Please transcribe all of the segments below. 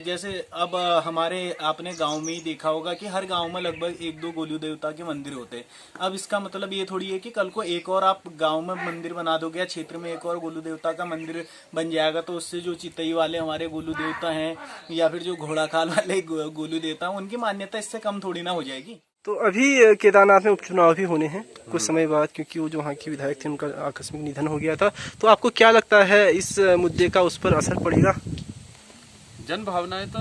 जैसे अब हमारे आपने गांव में ही देखा होगा कि हर गांव में लगभग एक दो गोलू देवता के मंदिर होते हैं। अब इसका मतलब ये थोड़ी है कि कल को एक और आप गांव में मंदिर बना दोगे या क्षेत्र में एक और गोलू देवता का मंदिर बन जाएगा तो उससे जो चितई वाले हमारे गोलू देवता हैं या फिर जो घोड़ाखाल वाले गोलू देवता हैं उनकी मान्यता इससे कम थोड़ी ना हो जाएगी। तो अभी केदारनाथ में उपचुनाव भी होने हैं कुछ समय बाद, क्योंकि वो जो वहाँ की विधायक थे उनका आकस्मिक निधन हो गया था। तो आपको क्या लगता है इस मुद्दे का उस पर असर पड़ेगा? जन भावनाएं तो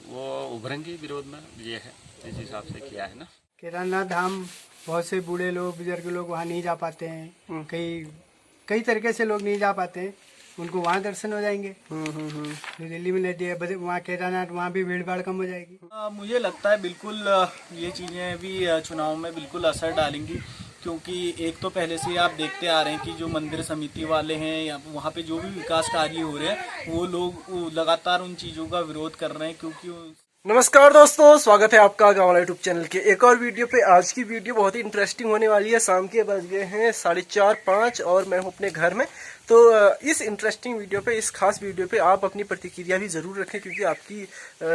वो उभरेंगी विरोध में, ये है इस हिसाब से किया है ना। केदारनाथ धाम बहुत से बूढ़े लोग बुजुर्ग लोग वहाँ नहीं जा पाते हैं, कई तरीके से लोग नहीं जा पाते हैं, उनको वहाँ दर्शन हो जाएंगे। जो दिल्ली में नदी है वहाँ केदारनाथ, वहाँ भी भीड़ भाड़ कम हो जाएगी। मुझे लगता है बिल्कुल ये चीजें भी चुनाव में बिल्कुल असर डालेंगी, क्योंकि एक तो पहले से आप देखते आ रहे हैं कि जो मंदिर समिति वाले हैं या वहाँ पे जो भी विकास कार्य हो रहे हैं वो लोग लगातार उन चीजों का विरोध कर रहे हैं। क्योंकि नमस्कार दोस्तों, स्वागत है आपका गाँव वाला यूट्यूब चैनल के एक और वीडियो पे। आज की वीडियो बहुत ही इंटरेस्टिंग होने वाली है। शाम के बज गए हैं 4:30 और मैं हूँ अपने घर में। तो इस इंटरेस्टिंग वीडियो पे, इस खास वीडियो पे आप अपनी प्रतिक्रिया भी ज़रूर रखें, क्योंकि आपकी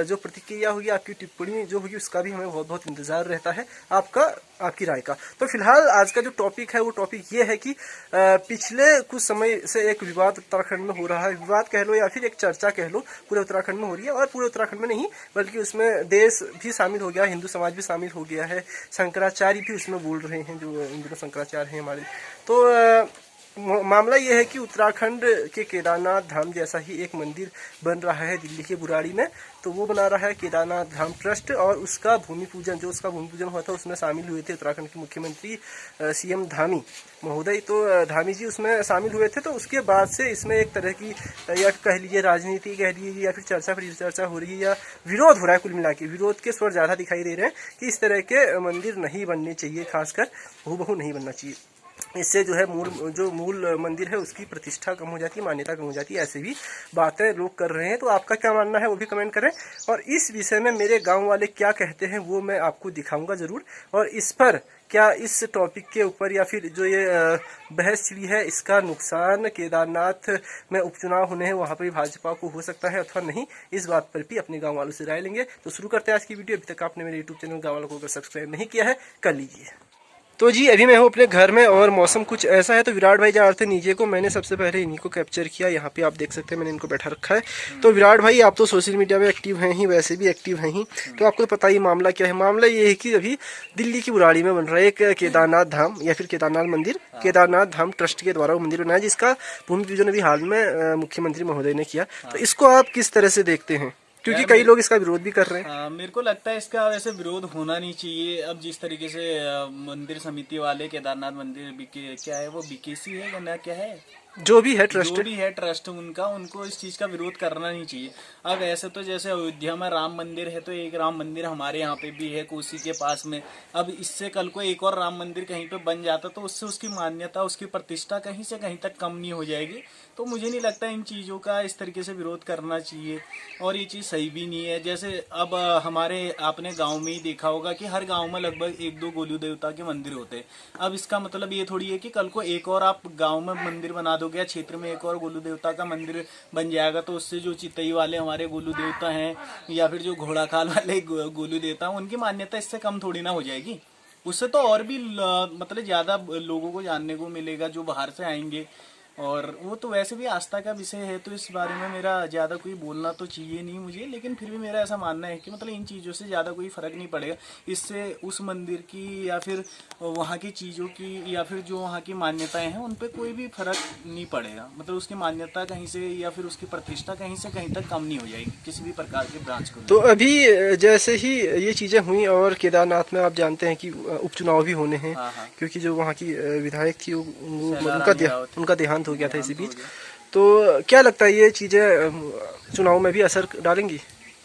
जो प्रतिक्रिया होगी, आपकी टिप्पणी जो होगी उसका भी हमें बहुत बहुत इंतज़ार रहता है, आपकी राय का। तो फिलहाल आज का जो टॉपिक है वो टॉपिक ये है कि पिछले कुछ समय से एक विवाद उत्तराखंड में हो रहा है। विवाद कह लो या फिर एक चर्चा कह लो, पूरे उत्तराखंड में हो रही है। और पूरे उत्तराखंड में नहीं बल्कि उसमें देश भी शामिल हो गया, हिंदू समाज भी शामिल हो गया है, शंकराचार्य भी उसमें बोल रहे हैं, जो इन दिनों शंकराचार्य हैं हमारे। तो मामला यह है कि उत्तराखंड के केदारनाथ धाम जैसा ही एक मंदिर बन रहा है दिल्ली के बुराड़ी में। तो वो बना रहा है केदारनाथ धाम ट्रस्ट, और उसका भूमि पूजन हुआ था उसमें शामिल हुए थे उत्तराखंड के मुख्यमंत्री सीएम धामी महोदय। तो धामी जी उसमें शामिल हुए थे। तो उसके बाद से इसमें एक तरह की, या कह लीजिए राजनीति कह लीजिए, या फिर चर्चा हो रही है, या विरोध हो रहा है। कुल मिला के विरोध के स्वर ज़्यादा दिखाई दे रहे हैं कि इस तरह के मंदिर नहीं बनने चाहिए, खासकर हूबहू नहीं बनना चाहिए। इससे जो है मूल मंदिर है उसकी प्रतिष्ठा कम हो जाती है, मान्यता कम हो जाती है। ऐसे भी बातें लोग कर रहे हैं। तो आपका क्या मानना है वो भी कमेंट करें। और इस विषय में मेरे गांव वाले क्या कहते हैं वो मैं आपको दिखाऊंगा ज़रूर। और इस पर क्या, इस टॉपिक के ऊपर, या फिर जो ये बहस छिड़ी है, इसका नुकसान केदारनाथ में उपचुनाव होने हैं वहाँ पर भी भाजपा को हो सकता है अथवा नहीं, इस बात पर भी अपने गाँव वालों से राय लेंगे। तो शुरू करते हैं आज की वीडियो। अभी तक आपने मेरे यूट्यूब चैनल गाँव वालों को अगर सब्सक्राइब नहीं किया है कर लीजिए। तो जी अभी मैं हूँ अपने घर में और मौसम कुछ ऐसा है। तो विराट भाई जा रहे थे नीचे को, मैंने सबसे पहले इन्हीं को कैप्चर किया। यहाँ पे आप देख सकते हैं मैंने इनको बैठा रखा है। तो विराट भाई आप तो सोशल मीडिया में एक्टिव हैं ही, वैसे भी एक्टिव हैं ही, तो आपको तो पता ही मामला क्या है। मामला ये है कि अभी दिल्ली की बुराड़ी में बन रहा है एक केदारनाथ धाम या फिर केदारनाथ मंदिर, केदारनाथ धाम ट्रस्ट के द्वारा वो मंदिर बनाया, जिसका भूमि पूजन अभी हाल में मुख्यमंत्री महोदय ने किया। तो इसको आप किस तरह से देखते हैं, क्योंकि कई लोग इसका विरोध भी कर रहे हैं? मेरे को लगता है इसका वैसे विरोध होना नहीं चाहिए। अब जिस तरीके से मंदिर समिति वाले केदारनाथ मंदिर क्या है वो बीकेसी है या ना क्या है, जो भी है ट्रस्ट उनको इस चीज का विरोध करना नहीं चाहिए। अब ऐसे तो जैसे अयोध्या में राम मंदिर है, तो एक राम मंदिर हमारे यहाँ पे भी है कोसी के पास में। अब इससे कल को एक और राम मंदिर कहीं पे बन जाता तो उससे उसकी मान्यता, उसकी प्रतिष्ठा कहीं से कहीं तक कम नहीं हो जाएगी। तो मुझे नहीं लगता इन चीज़ों का इस तरीके से विरोध करना चाहिए, और ये चीज़ सही भी नहीं है। जैसे अब हमारे आपने गांव में ही देखा होगा कि हर गांव में लगभग एक दो गोलू देवता के मंदिर होते हैं। अब इसका मतलब ये थोड़ी है कि कल को एक और आप गांव में मंदिर बना दोगे या क्षेत्र में एक और गोलू देवता का मंदिर बन जाएगा तो उससे जो चितई वाले हमारे गोलू देवता हैं या फिर जो घोड़ाखाल वाले गोलू देवता हैं उनकी मान्यता इससे कम थोड़ी ना हो जाएगी। उससे तो और भी मतलब ज़्यादा लोगों को जानने को मिलेगा जो बाहर से आएंगे। और वो तो वैसे भी आस्था का विषय है, तो इस बारे में मेरा ज़्यादा कोई बोलना तो चाहिए नहीं मुझे, लेकिन फिर भी मेरा ऐसा मानना है कि मतलब इन चीज़ों से ज़्यादा कोई फ़र्क नहीं पड़ेगा। इससे उस मंदिर की या फिर वहाँ की चीज़ों की या फिर जो वहाँ की मान्यताएं हैं उन पर कोई भी फ़र्क नहीं पड़ेगा। मतलब उसकी मान्यता कहीं से या फिर उसकी प्रतिष्ठा कहीं से कहीं तक कम नहीं हो जाएगी किसी भी प्रकार के ब्रांच को। तो अभी जैसे ही ये चीज़ें हुई और केदारनाथ में आप जानते हैं कि उपचुनाव भी होने हैं, क्योंकि जो वहाँ की विधायक थी उनका देहांत हो गया था इसी बीच। तो क्या लगता है ये चीजें चुनाव में भी असर डालेंगी?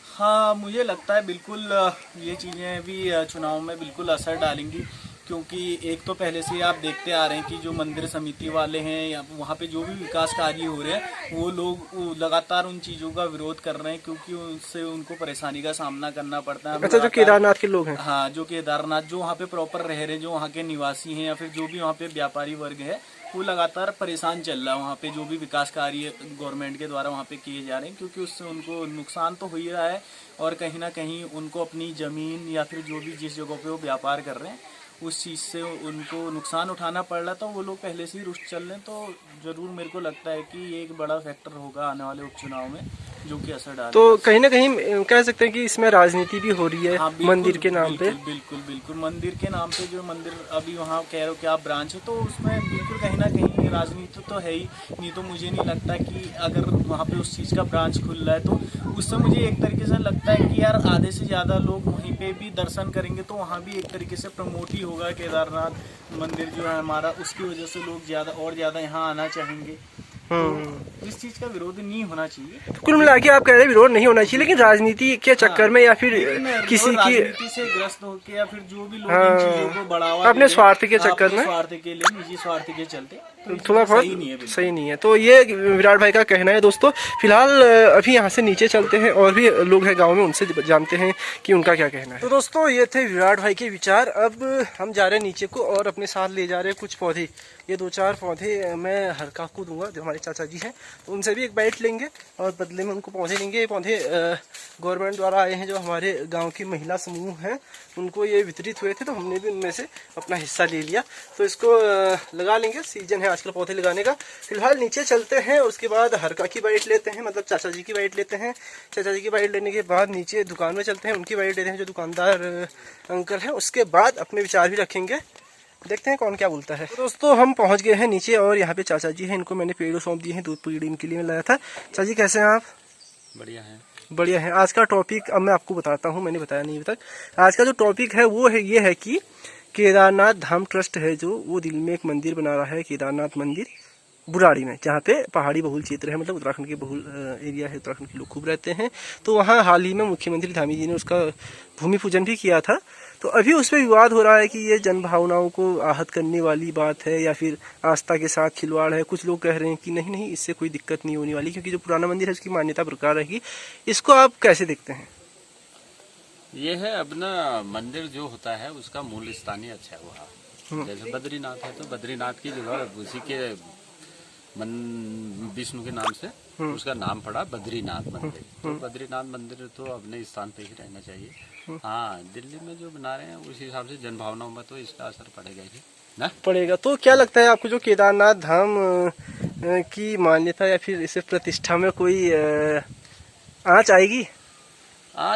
हाँ, मुझे लगता है बिल्कुल ये चीज़ें भी चुनाव में बिल्कुल असर डालेंगी, क्योंकि एक तो पहले से आप देखते आ रहे हैं कि जो मंदिर समिति वाले हैं या वहाँ पे जो भी विकास कार्य हो रहे हैं वो लोग लगातार उन चीज़ों का विरोध कर रहे हैं, क्योंकि उससे उनको परेशानी का सामना करना पड़ता है। अच्छा, जो केदारनाथ के लोग हैं, हाँ, जो केदारनाथ जो वहाँ पे प्रॉपर रह रहे हैं, जो वहाँ के निवासी हैं या फिर जो भी वहाँ पे व्यापारी वर्ग है वो लगातार परेशान चल रहा है वहाँ पे, जो भी विकास कार्य गवर्नमेंट के द्वारा वहाँ पे किए जा रहे हैं, क्योंकि उससे उनको नुकसान तो हो ही रहा है और कहीं ना कहीं उनको अपनी ज़मीन या फिर जो भी जिस जगह पे वो व्यापार कर रहे हैं उस चीज़ से उनको नुकसान उठाना पड़ रहा था। वो लोग पहले से ही रुष्ट चल रहे हैं, तो ज़रूर मेरे को लगता है कि ये एक बड़ा फैक्टर होगा आने वाले उपचुनाव में जो कि असर डालेगा। तो कहीं ना कहीं कह सकते हैं कि इसमें राजनीति भी हो रही है। हाँ, मंदिर के नाम पे। बिल्कुल बिल्कुल मंदिर के नाम पे जो मंदिर अभी वहाँ कह रहे हो कि आप ब्रांच है, तो उसमें बिल्कुल कहीं ना कहीं राजनीति तो है ही। नहीं तो मुझे नहीं लगता कि अगर वहाँ पे उस चीज़ का ब्रांच खुल रहा है तो उससे मुझे एक तरीके से लगता है कि यार आधे से ज़्यादा लोग वहीं पे भी दर्शन करेंगे, तो वहाँ भी एक तरीके से प्रमोट ही होगा केदारनाथ मंदिर जो है हमारा, उसकी वजह से लोग ज़्यादा और ज़्यादा यहाँ आना चाहेंगे। तो इस चीज़ का विरोध नहीं होना चाहिए। कुल मिला के आप कह रहे हैं विरोध नहीं होना चाहिए, लेकिन राजनीति के चक्कर में या फिर किसी की राजनीति से ग्रस्त होकर या फिर जो भी लोग इन चीजों को बढ़ावा अपने स्वार्थ के चक्कर में, स्वार्थ के लिए, निजी स्वार्थ के चलते थोड़ा बहुत सही नहीं है। तो ये विराट भाई का कहना है दोस्तों। फिलहाल अभी यहाँ से नीचे चलते हैं और भी लोग हैं गांव में, उनसे जानते हैं कि उनका क्या कहना है। तो दोस्तों ये थे विराट भाई के विचार। अब हम जा रहे हैं नीचे को और अपने साथ ले जा रहे हैं कुछ पौधे। ये 2-4 पौधे मैं हरका को दूंगा, जो हमारे चाचा जी हैं, तो उनसे भी एक बाइट लेंगे और बदले में उनको पौधे लेंगे। ये पौधे गवर्नमेंट द्वारा आए हैं, जो हमारे गाँव की महिला समूह हैं उनको ये वितरित हुए थे, तो हमने भी उनमें से अपना हिस्सा ले लिया। तो इसको लगा लेंगे, सीजन है आजकल पौधे लगाने का। फिलहाल नीचे चलते हैं, उसके बाद हरका की बाइट लेते हैं, मतलब चाचा जी की बाइट लेते हैं। चाचा जी की बाइट लेने के बाद नीचे दुकान में चलते हैं, उनकी बाइट लेते हैं जो दुकानदार अंकल हैं। उसके बाद अपने विचार भी रखेंगे, देखते हैं कौन क्या बोलता है। तो दोस्तों हम पहुंच गए हैं नीचे और यहाँ पे चाचा जी हैं, इनको मैंने पेड़ सौंप दिए हैं, दूध पेड़ इनके लिए मैं लाया था। चाचा जी कैसे हैं आप? बढ़िया है। बढ़िया है। आज का टॉपिक अब मैं आपको बताता हूँ, मैंने बताया नहीं अभी तक। आज का जो टॉपिक है वो है ये है कि केदारनाथ धाम ट्रस्ट है जो, वो दिल्ली में एक मंदिर बना रहा है, केदारनाथ मंदिर बुराड़ी में, जहाँ पे पहाड़ी बहुल क्षेत्र है, मतलब उत्तराखंड के बहुल एरिया है, उत्तराखंड के लोग खूब रहते हैं। तो वहाँ हाल ही में मुख्यमंत्री धामी जी ने उसका भूमि पूजन भी किया था। तो अभी उस पर विवाद हो रहा है कि ये जन भावनाओं को आहत करने वाली बात है या फिर आस्था के साथ खिलवाड़ है। कुछ लोग कह रहे हैं कि नहीं नहीं, इससे कोई दिक्कत नहीं होने वाली, क्योंकि जो पुराना मंदिर है उसकी मान्यता बरकरार रहेगी। इसको आप कैसे देखते हैं? ये है अपना मंदिर जो होता है उसका मूल स्थान ही अच्छा हुआ। जैसे बद्रीनाथ है तो बद्रीनाथ की जगह उसी के विष्णु के नाम से उसका नाम पड़ा बद्रीनाथ मंदिर। तो बद्रीनाथ मंदिर तो अपने स्थान पे ही रहना चाहिए। हाँ, दिल्ली में जो बना रहे हैं उस हिसाब से जन भावनाओं में तो इसका असर पड़ेगा ही ना। पड़ेगा। तो क्या लगता है आपको, जो केदारनाथ धाम की मान्यता या फिर इसे प्रतिष्ठा में कोई आंच आएगी,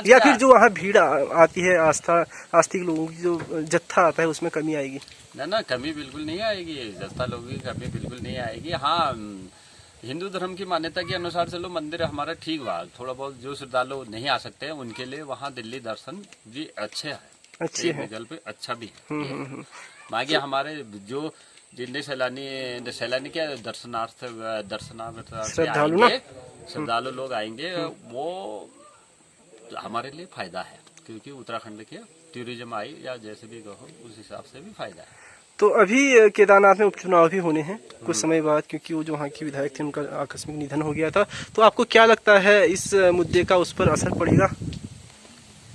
या फिर जो वहाँ भीड़ आती है आस्तिक लोगों की जो जत्था आता है उसमें कमी आएगी? ना, कमी बिल्कुल नहीं आएगी। जत्था लोगों की कमी बिल्कुल नहीं आएगी। हाँ, हिंदू धर्म की मान्यता के अनुसार चलो मंदिर हमारा ठीक हुआ, थोड़ा बहुत जो श्रद्धालु नहीं आ सकते हैं उनके लिए वहाँ दिल्ली दर्शन भी अच्छे है, अच्छे है, जल पे अच्छा भी है। बाकी हमारे जो जितने सैलानी क्या दर्शनार्थ श्रद्धालु लोग आएंगे, वो हमारे लिए फायदा है, क्योंकि उत्तराखंड के टूरिज्म आई या जैसे भी कहो उस हिसाब से भी फायदा है। तो अभी केदारनाथ में उपचुनाव भी होने हैं कुछ समय बाद, क्योंकि वो जो वहाँ की विधायक थे उनका आकस्मिक निधन हो गया था। तो आपको क्या लगता है इस मुद्दे का उस पर असर पड़ेगा?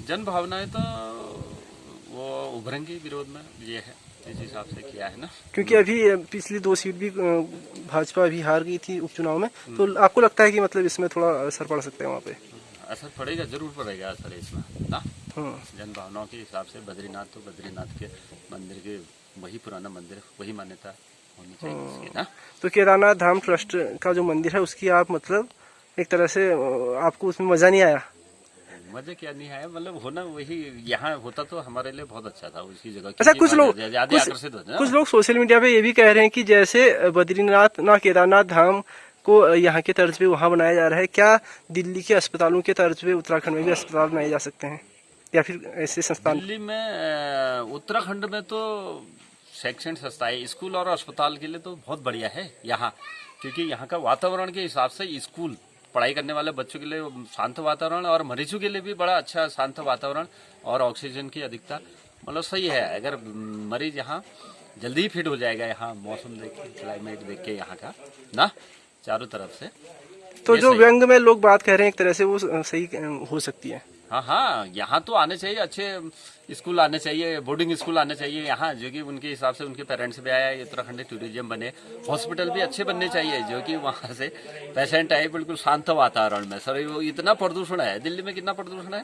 जन भावनाएं तो वो उभरेंगी विरोध में, ये है इस हिसाब से किया है ना। क्योंकि अभी पिछली 2 सीट भी भाजपा अभी हार गई थी उपचुनाव में, तो आपको लगता है कि मतलब इसमें थोड़ा असर पड़ सकता है? वहाँ पे असर पड़ेगा, जरूर पड़ेगा असर इसमें ना। जन भावनाओं के हिसाब से बद्रीनाथ तो बद्रीनाथ के मंदिर के वही पुराना मंदिर, वही मान्यता होनी चाहिए इसकी ना। तो केदारनाथ धाम ट्रस्ट का जो मंदिर है उसकी आप मतलब एक तरह से आपको उसमें मजा नहीं आया? मजे क्या नहीं आया, मतलब होना वही यहाँ होता तो हमारे लिए बहुत अच्छा था उसकी जगह। अच्छा, कुछ लोग सोशल मीडिया पे ये भी कह रहे हैं कि जैसे बद्रीनाथ ना केदारनाथ धाम को यहाँ के तर्ज पे वहाँ बनाया जा रहा है, क्या दिल्ली के अस्पतालों के तर्ज पे उत्तराखंड में भी अस्पताल बनाए जा सकते हैं या फिर ऐसे संस्थान? दिल्ली में उत्तराखंड में तो शैक्षणिक संस्थाएं, स्कूल और अस्पताल के लिए तो बहुत बढ़िया है यहाँ, क्योंकि यहाँ का वातावरण के हिसाब से स्कूल पढ़ाई करने वाले बच्चों के लिए शांत वातावरण और मरीजों के लिए भी बड़ा अच्छा शांत वातावरण और ऑक्सीजन की अधिकता मतलब सही है। अगर मरीज यहाँ जल्दी ही फिट हो जाएगा, यहाँ मौसम देख के, क्लाइमेट देख के यहाँ का ना चारों तरफ से। तो जो व्यंग में लोग बात कह रहे हैं एक तरह से वो सही हो सकती है। हाँ हाँ, यहाँ तो आने चाहिए, अच्छे स्कूल आने चाहिए, बोर्डिंग स्कूल आने चाहिए यहाँ, जो कि उनके हिसाब से उनके पेरेंट्स भी आया, उत्तराखंड टूरिज्म बने। हॉस्पिटल भी अच्छे बनने चाहिए, जो कि वहाँ से पेशेंट आए बिल्कुल शांत वातावरण में। सर वो इतना प्रदूषण है, दिल्ली में कितना प्रदूषण है,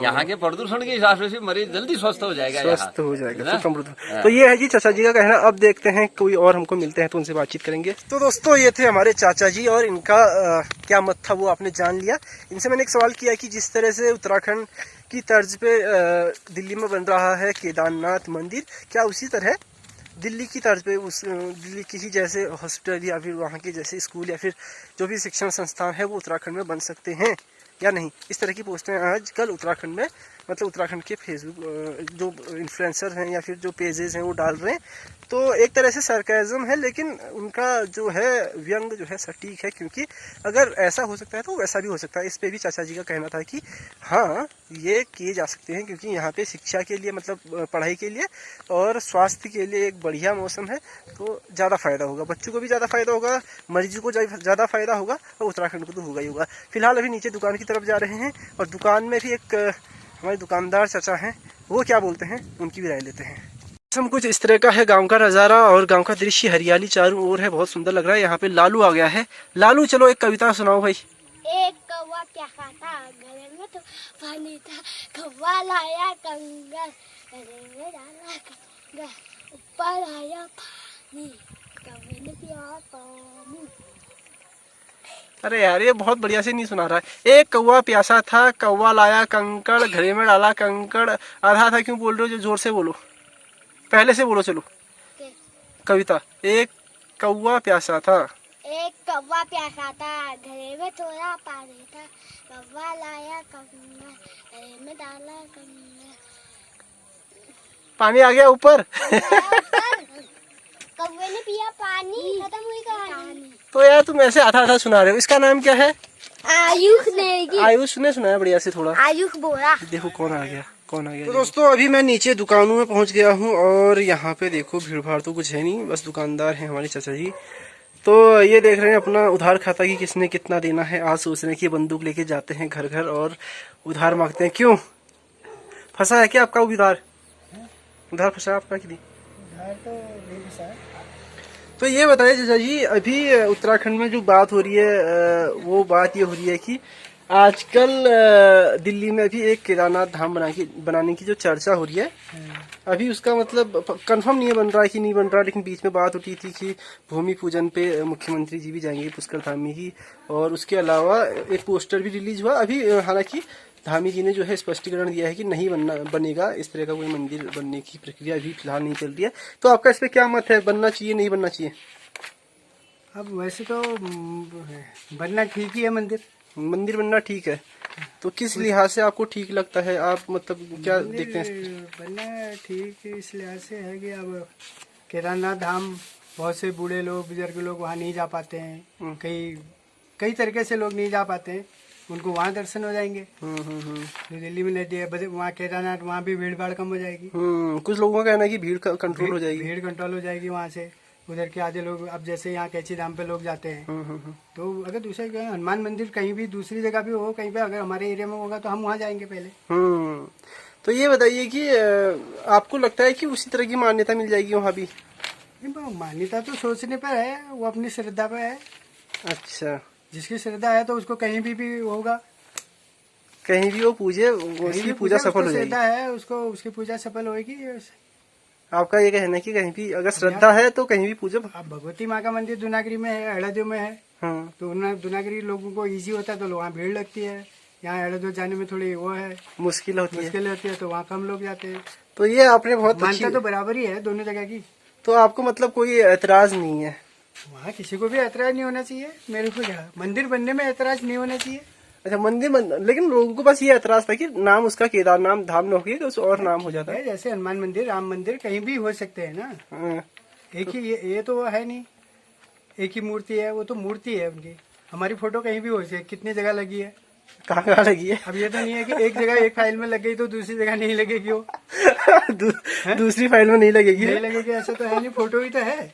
यहाँ के प्रदूषण के हिसाब से मरीज जल्दी स्वस्थ हो जाएगा, स्वस्थ हो जाएगा। तो ये है जी चाचा जी का कहना। अब देखते हैं कोई और हमको मिलते हैं तो उनसे बातचीत करेंगे। तो दोस्तों ये थे हमारे चाचा जी और इनका क्या मत था वो आपने जान लिया। इनसे मैंने एक सवाल किया कि जिस तरह से उत्तराखंड की तर्ज पे दिल्ली में बन रहा है केदारनाथ मंदिर, क्या उसी तरह दिल्ली की तर्ज पे उस दिल्ली की ही जैसे हॉस्पिटल या फिर वहाँ के जैसे स्कूल या फिर जो भी शिक्षण संस्थान है वो उत्तराखंड में बन सकते हैं या नहीं? इस तरह की पोस्टें आजकल उत्तराखंड में मतलब उत्तराखंड के फेसबुक जो इन्फ्लुएंसर हैं या फिर जो पेजेस हैं वो डाल रहे हैं। तो एक तरह से सरकाज़म है, लेकिन उनका जो है व्यंग जो है सटीक है, क्योंकि अगर ऐसा हो सकता है तो वैसा भी हो सकता है। इस पे भी चाचा जी का कहना था कि हाँ ये किए जा सकते हैं, क्योंकि यहाँ पे शिक्षा के लिए मतलब पढ़ाई के लिए और स्वास्थ्य के लिए एक बढ़िया मौसम है, तो ज़्यादा फ़ायदा होगा, बच्चों को भी ज़्यादा फ़ायदा होगा, मरीजों को ज़्यादा फ़ायदा होगा और उत्तराखंड को तो होगा ही होगा। फिलहाल अभी नीचे दुकान की तरफ जा रहे हैं और दुकान में भी एक हमारे दुकानदार चाचा हैं, वो क्या बोलते हैं उनकी भी राय लेते हैं। मौसम कुछ इस तरह का है, गांव का नज़ारा और गांव का दृश्य, हरियाली चारों ओर है, बहुत सुंदर लग रहा है। यहाँ पे लालू आ गया है। लालू चलो एक कविता सुनाओ भाई। एक कौवा प्यासा था, गले में तो पानी था, कौवा लाया कंगर, गले में डाला कंगर, ऊपर आया पानी, कौवे ने पिया पानी। अरे यार ये बहुत बढ़िया से नहीं सुना रहा है। एक कौवा प्यासा था, कौवा लाया कंकड़, घड़े में डाला कंकड़। आधा था क्यों बोल रहे हो, जो जोर से बोलो, पहले से बोलो। चलो कविता। एक कौवा प्यासा था, एक कौवा प्यासा था, घड़े में थोड़ा पानी था, कौवा लाया कंगर, घड़े में डाला कंगर, पानी आ गया ऊपर। कौवे ने पिया पानी, खत्म हुई कहानी। तो यार तुम ऐसे आधा आधा सुना रहे हो। इसका नाम क्या है? आयुष नेगी। आयुष ने सुनाया बढ़िया से थोड़ा। आयुष बोरा। देखो कौन आ गया, कौन आ गया। तो दोस्तों अभी मैं नीचे दुकानों में पहुंच गया हूं और यहाँ पे देखो भीड़ भाड़ तो कुछ है नहीं, बस दुकानदार हैं हमारे चाचा जी। तो ये देख रहे हैं अपना उधार खाता कि किसने कितना देना है। आज सोच रहे हैं कि बंदूक लेके जाते हैं घर घर और उधार मांगते हैं। क्यों फंसा है क्या आपका उधार? उधार फंसा आपका कि नहीं? तो ये बताइए चाचा जी, अभी उत्तराखंड में जो बात हो रही है वो बात ये हो रही है कि आजकल दिल्ली में अभी एक केदारनाथ धाम बनाने की जो चर्चा हो रही है, अभी उसका मतलब कंफर्म नहीं है बन रहा है कि नहीं बन रहा, लेकिन बीच में बात उठी थी कि भूमि पूजन पे मुख्यमंत्री जी भी जाएंगे पुष्कर धामी ही, और उसके अलावा एक पोस्टर भी रिलीज हुआ अभी। हालांकि धामी जी ने जो है स्पष्टीकरण दिया है कि नहीं बनेगा, इस तरह का कोई मंदिर बनने की प्रक्रिया अभी फिलहाल नहीं चल रही है। तो आपका इस पे क्या मत है, बनना चाहिए नहीं बनना चाहिए? अब वैसे तो बनना ठीक ही है, मंदिर बनना ठीक है। तो किस लिहाज से आपको ठीक लगता है, आप मतलब क्या देखते हैं? बनना ठीक इस लिहाज से है कि अब केदारनाथ धाम बहुत से बूढ़े लोग बुजुर्ग लोग वहाँ नहीं जा पाते हैं, कई तरीके से लोग नहीं जा पाते हैं, उनको वहाँ दर्शन हो जाएंगे। तो दिल्ली में नदी है, वहाँ केदारनाथ, वहाँ भी भीड़ भाड़ कम हो जाएगी। कुछ लोगों का कहना है कि भीड़ कंट्रोल हो जाएगी। भीड़ कंट्रोल हो जाएगी वहाँ से। उधर के आधे लोग अब जैसे यहाँ कैची धाम पे लोग जाते हैं, तो अगर दूसरे कहीं हनुमान मंदिर कहीं भी दूसरी जगह भी हो, कहीं पे अगर हमारे एरिया में होगा तो हम वहाँ जाएंगे पहले। तो ये बताइए कि आपको लगता है कि उसी तरह की मान्यता मिल जाएगी वहाँ भी? मान्यता तो सोचने पर है, वो अपनी श्रद्धा पे है। अच्छा, जिसकी श्रद्धा है तो उसको कहीं भी होगा, कहीं भी वो पूजे, उसकी पूजा सफल हो जाएगी। श्रद्धा है उसको, उसकी पूजा सफल होगी। आपका ये कहना है कि कहीं भी अगर श्रद्धा है तो कहीं भी पूजा। अब भगवती माँ का मंदिर दुनागिरी में है, अड़ादेव में है, तो दुनागिरी लोगों को इजी होता है तो वहाँ भीड़ लगती है। यहाँ अड़ादेव जाने में थोड़ी वो है, मुश्किल होती है तो वहाँ कम लोग जाते हैं। तो ये आपने बहुत मान्यता तो बराबर ही है दोनों जगह की। तो आपको मतलब कोई एतराज नहीं है? वहाँ किसी को भी ऐतराज नहीं होना चाहिए। मेरे को क्या, मंदिर बनने में ऐतराज नहीं होना चाहिए। अच्छा मंदिर लेकिन लोगों को बस ये ऐतराज था कि नाम उसका केदारनाथ धाम न होगी तो और नाम हो जाता है। जैसे हनुमान मंदिर, राम मंदिर कहीं भी हो सकते हैं ना। एक ही ये तो है नहीं, एक ही मूर्ति है, वो तो मूर्ति है उनकी। हमारी फोटो कहीं भी हो सकती है, कितनी जगह लगी है, कहाँ लगी है? अब ये तो नहीं है कि एक जगह एक फाइल में लग गई तो दूसरी जगह नहीं लगेगी वो। दूसरी फाइल में नहीं लगेगी? नहीं लगेगी, ऐसा तो है नहीं, फोटो ही तो है।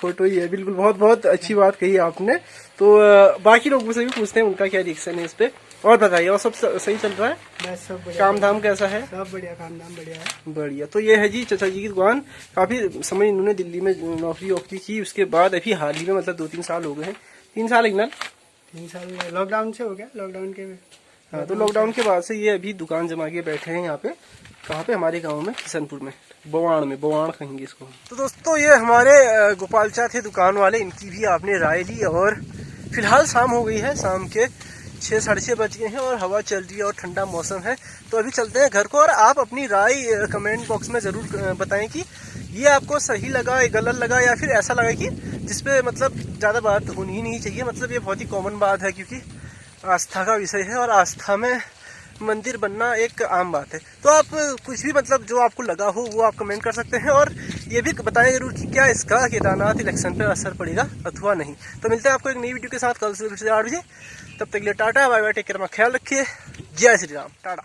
फोटो ही है, बिल्कुल। बहुत बहुत अच्छी बात कही आपने। तो बाकी लोगों से भी पूछते हैं उनका क्या रिएक्शन है इस पे। और बताइए, और सब सही चल रहा है? बस सब बढ़िया। काम धाम कैसा है? सब बढ़िया, काम धाम बढ़िया है। बढ़िया। तो ये है जी चाचा जी की दुकान। काफी समय इन्होंने दिल्ली में नौकरी वोकरी की, उसके बाद अभी हाल ही में मतलब 2-3 साल हो गए हैं। 3 साल ना? 3 साल लॉकडाउन से हो गया, लॉकडाउन के। हाँ, तो लॉकडाउन के बाद से ये अभी दुकान जमा के बैठे हैं यहाँ पे। कहाँ पे? हमारे गांव में, किशनपुर में, बवाण में, बवाण कहेंगे इसको। तो दोस्तों ये हमारे गोपाल चा थे दुकान वाले, इनकी भी आपने राय ली। और फिलहाल शाम हो गई है, शाम के 6 साढ़े 6 बज गए हैं और हवा चल रही है और ठंडा मौसम है। तो अभी चलते हैं घर को। और आप अपनी राय कमेंट बॉक्स में ज़रूर बताएं कि ये आपको सही लगा, गलत लगा, या फिर ऐसा लगा कि जिसपे मतलब ज़्यादा बात होनी ही नहीं चाहिए। मतलब ये बहुत ही कॉमन बात है, क्योंकि आस्था का विषय है और आस्था में मंदिर बनना एक आम बात है। तो आप कुछ भी मतलब जो आपको लगा हो वो आप कमेंट कर सकते हैं। और ये भी बताएं जरूर कि क्या इसका केदारनाथ इलेक्शन पे असर पड़ेगा अथवा नहीं। तो मिलते हैं आपको एक नई वीडियो के साथ कल सुबह 8 बजे। तब तक के लिए tata bye bye, take care, ख्याल रखिए। जय श्री राम, टाटा।